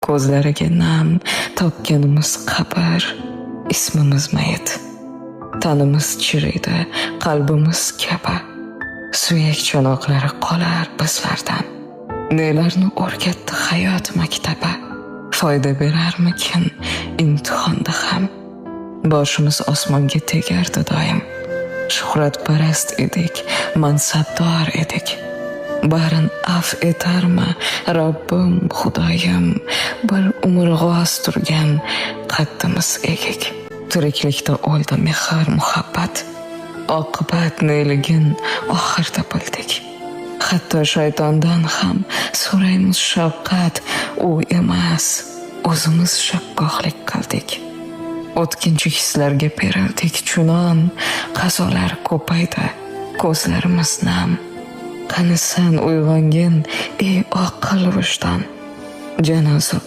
ko'zlariga nam, topganimiz qabr, ismimiz mayit. Tanimiz chiriydi, qalbimiz kabi. Suyak cho'noqlari qolar bizlardan. Nelarni o'rgatdi hayot maktabi. Foyda berarmikin imtihonda ham. Boshimiz osmonga tegardi doim. Shuhratparast edik, mansabdor edik. Barin af etarmi Robbim, Xudoyim, bir umr g'oz turgan qaddimiz egik. Tiriklikda o'ldi mehr, muhabbat. Oqibat neligin oxirda bildik. Hatto shaytondan ham so'raymiz shafqat, u emas, o'zimiz shakkoklik qildik. O'tkinchi hislarga berildik chunon, qazolar ko'paydi, ko'zlarimiz nam. Qani sen uyg'ongin, ey oqil vijdon, janoza